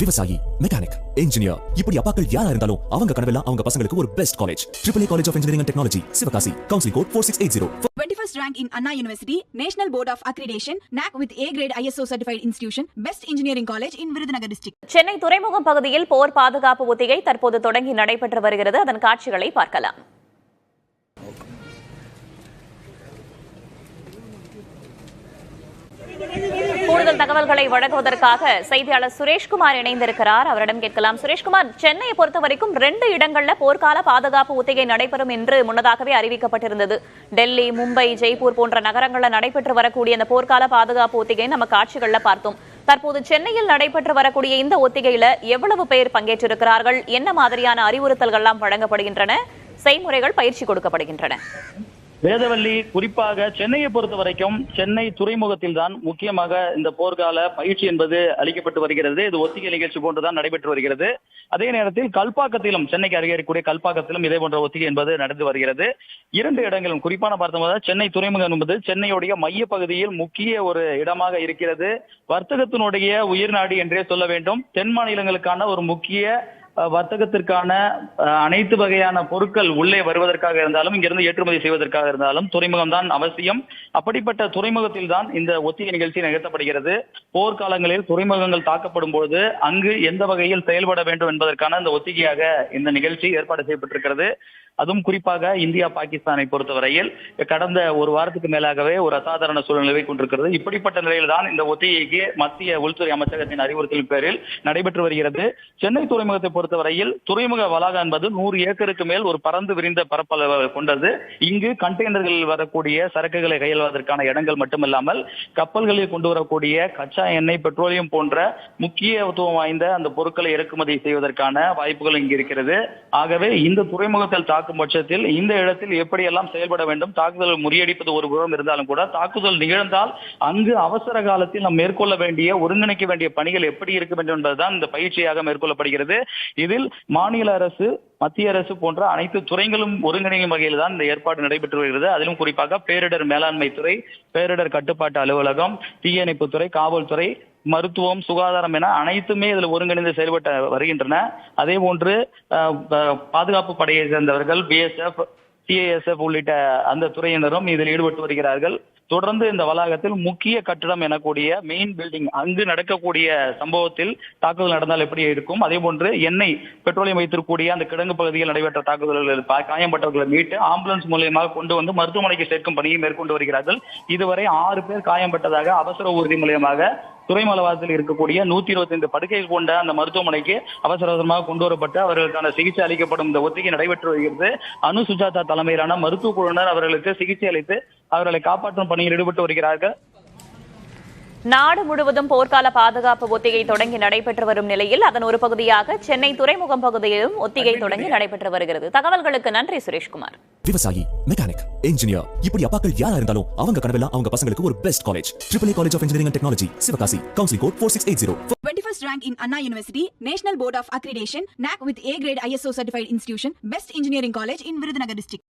விவசாயி, mechanic, engineer, இப்படி அப்பாக்கள் யாரா இருந்தாலும் அவங்க கனவெல்லாம் அவங்க பசங்களுக்கு ஒரு best college. AAA College of Engineering and Technology, Sivakasi. Counseling code 4680. 21st rank in Anna University, National Board of Accreditation, NAC with A grade ISO certified institution, Best Engineering College in Virudhunagar district. Chennai துறைமுகம் பகுதியில் போர் பாதுகாப்பு ஒத்திகை தற்போது தொடங்கி நடைபெற்று வருகிறது. அதன் காட்சிகளை பார்க்கலாம். கூடுதல் தகவல்களை வழங்குவதற்காக செய்தியாளர் சுரேஷ்குமார் இணைந்திருக்கிறார். அவரிடம் கேட்கலாம். சுரேஷ்குமார், சென்னையை பொறுத்த வரைக்கும் 2 இடங்கள்ல போர்க்கால பாதுகாப்பு ஒத்திகை நடைபெறும் என்று முன்னதாகவே அறிவிக்கப்பட்டிருந்தது. டெல்லி, மும்பை, ஜெய்ப்பூர் போன்ற நகரங்களில் நடைபெற்று வரக்கூடிய இந்த போர்க்கால பாதுகாப்பு ஒத்திகை நம்ம காட்சிகள்ல பார்த்தோம். தற்போது சென்னையில் நடைபெற்று வரக்கூடிய இந்த ஒத்திகையில எவ்வளவு பேர் பங்கேற்றிருக்கிறார்கள்? என்ன மாதிரியான அறிவுறுத்தல்கள்லாம் வழங்கப்படுகின்றன? செய்முறைகள் பயிற்சி கொடுக்கப்படுகின்றன? வேதவள்ளி, குறிப்பாக சென்னையை பொறுத்த வரைக்கும் சென்னை துறைமுகத்தில் தான் முக்கியமாக இந்த போர்க்கால பயிற்சி என்பது அளிக்கப்பட்டு வருகிறது. இது ஒத்திகை நிகழ்ச்சி போன்றுதான் நடைபெற்று வருகிறது. அதே நேரத்தில் கல்பாக்கத்திலும், சென்னைக்கு அருகே இருக்கக்கூடிய கல்பாக்கத்திலும் இதே போன்ற ஒத்திகை என்பது நடந்து வருகிறது. 2 இடங்களும் குறிப்பான பார்த்தோம்னா சென்னை துறைமுகம் என்பது சென்னையுடைய மைய பகுதியில் முக்கிய ஒரு இடமாக இருக்கிறது. வர்த்தகத்தினுடைய உயிர்நாடி என்றே சொல்ல வேண்டும். தென் மாநிலங்களுக்கான ஒரு முக்கிய வர்த்தகத்திற்கான அனைத்து வகையான பொருட்கள் உள்ளே வருவதற்காக இருந்தாலும், இங்கிருந்து ஏற்றுமதி செய்வதற்காக இருந்தாலும் துறைமுகம் தான் அவசியம். அப்படிப்பட்ட துறைமுகத்தில் தான் இந்த ஒத்திகை நிகழ்ச்சி நிகழ்த்தப்படுகிறது. போர்க்காலங்களில் துறைமுகங்கள் தாக்கப்படும் போது அங்கு எந்த வகையில் செயல்பட வேண்டும் என்பதற்கான இந்த ஒத்திகையாக இந்த நிகழ்ச்சி ஏற்பாடு செய்யப்பட்டிருக்கிறது. அதுவும் குறிப்பாக இந்தியா பாகிஸ்தானை பொறுத்தவரையில் கடந்த ஒரு வாரத்துக்கு மேலாகவே ஒரு அசாதாரண சூழ்நிலை கொண்டிருக்கிறது. இப்படிப்பட்ட நிலையில் தான் இந்த ஒத்திகைக்கு மத்திய உள்துறை அமைச்சகத்தின் அறிவுறுத்தலின் பேரில் நடைபெற்று வருகிறது. சென்னை துறைமுகத்தை பொறுத்தவரையில் துறைமுக வளாகம் என்பது 100 ஏக்கருக்கு மேல் ஒரு பறந்து விரிந்த பரப்பளவு கொண்டது. இங்கு கண்டெய்னர்களில் வரக்கூடிய சரக்குகளை கையாள்வதற்கான இடங்கள் மட்டுமல்லாமல் கப்பல்களில் கொண்டு வரக்கூடிய கச்சா எண்ணெய், பெட்ரோலியம் போன்ற முக்கியத்துவம் வாய்ந்த அந்த பொருட்களை இறக்குமதி செய்வதற்கான வாய்ப்புகள் இங்கு இருக்கிறது. ஆகவே இந்த துறைமுகத்தில் தாக்கும் பட்சத்தில் இந்த இடத்தில் எப்படியெல்லாம் செயல்பட வேண்டும், தாக்குதல் முறியடிப்பது ஒரு புறம் இருந்தாலும் கூட தாக்குதல் நிகழ்ந்தால் அங்கு அவசர காலத்தில் நாம் மேற்கொள்ள வேண்டிய, ஒருங்கிணைக்க வேண்டிய பணிகள் எப்படி இருக்க வேண்டும் என்பதுதான் இந்த பயிற்சியாக மேற்கொள்ளப்படுகிறது. இதில் மாநில அரசு, மத்திய அரசு போன்ற அனைத்து துறைகளும் ஒருங்கிணைக்கும் வகையில் தான் இந்த ஏற்பாடு நடைபெற்று வருகிறது. அதிலும் குறிப்பாக பேரிடர் மேலாண்மை துறை, பேரிடர் கட்டுப்பாட்டு அலுவலகம், தீயணைப்புத்துறை, காவல்துறை, மருத்துவம், சுகாதாரம் என அனைத்துமே இதில் ஒருங்கிணைந்து செயல்பட்டு வருகின்றன. அதே போன்று பாதுகாப்பு படையை சேர்ந்தவர்கள், BSF, CISF உள்ளிட்ட அந்த துறையினரும் இதில் ஈடுபட்டு வருகிறார்கள். தொடர்ந்து இந்த வளாகத்தில் முக்கிய கட்டிடம் எனக்கூடிய மெயின் பில்டிங், அங்கு நடக்கக்கூடிய சம்பவத்தில் தாக்குதல் நடந்தால் எப்படி இருக்கும், அதே போன்று எண்ணெய், பெட்ரோலியம் வைத்திருக்கக்கூடிய அந்த கிடங்கு பகுதியில் நடைபெற்ற தாக்குதல்களில் காயம்பட்டவர்களை மீட்டு ஆம்புலன்ஸ் மூலியமாக கொண்டு வந்து மருத்துவமனைக்கு சேர்க்கும் பணியை மேற்கொண்டு வருகிறார்கள். இதுவரை 6 பேர் காயம்பட்டதாக அவசர ஊர்தி மூலியமாக துறைமுகத்தில் இருக்கக்கூடிய 125 படுக்கைகள் கொண்ட அந்த மருத்துவமனைக்கு அவசரமாக கொண்டு வரப்பட்டு அவர்களுக்கான சிகிச்சை அளிக்கப்படும் இந்த ஒத்திகை நடைபெற்று வருகிறது. அனு சுஜாதா தலைமையிலான மருத்துவ குழுவினர் அவர்களுக்கு சிகிச்சை அளித்து அவர்களை காப்பாற்றும் பணியில் ஈடுபட்டு வருகிறார்கள். நாடு முழுவதும் போர்க்கால பாதுகாப்பு ஒத்திகை தொடங்கி நடைபெற்று வரும் நிலையில் அதன் ஒரு பகுதியாக சென்னை துறைமுகம் பகுதியிலும் ஒத்திகை தொடங்கி நடைபெற்று வருகிறது. தகவல்களுக்கு நன்றி சுரேஷ்குமார். விவசாயி, மெக்கானிக், இன்ஜினியர், இப்படி அப்பாக்கள் யாரா இருந்தாலும் அவங்க கனவெல்லாம் அவங்க பசங்களுக்கு ஒரு best college. AAA College of Engineering and Technology, Sivakasi. Counseling code 4680. 21st rank in Anna University, National Board of Accreditation, NAC with A grade ISO certified institution, Best Engineering College in Virudhunagar district.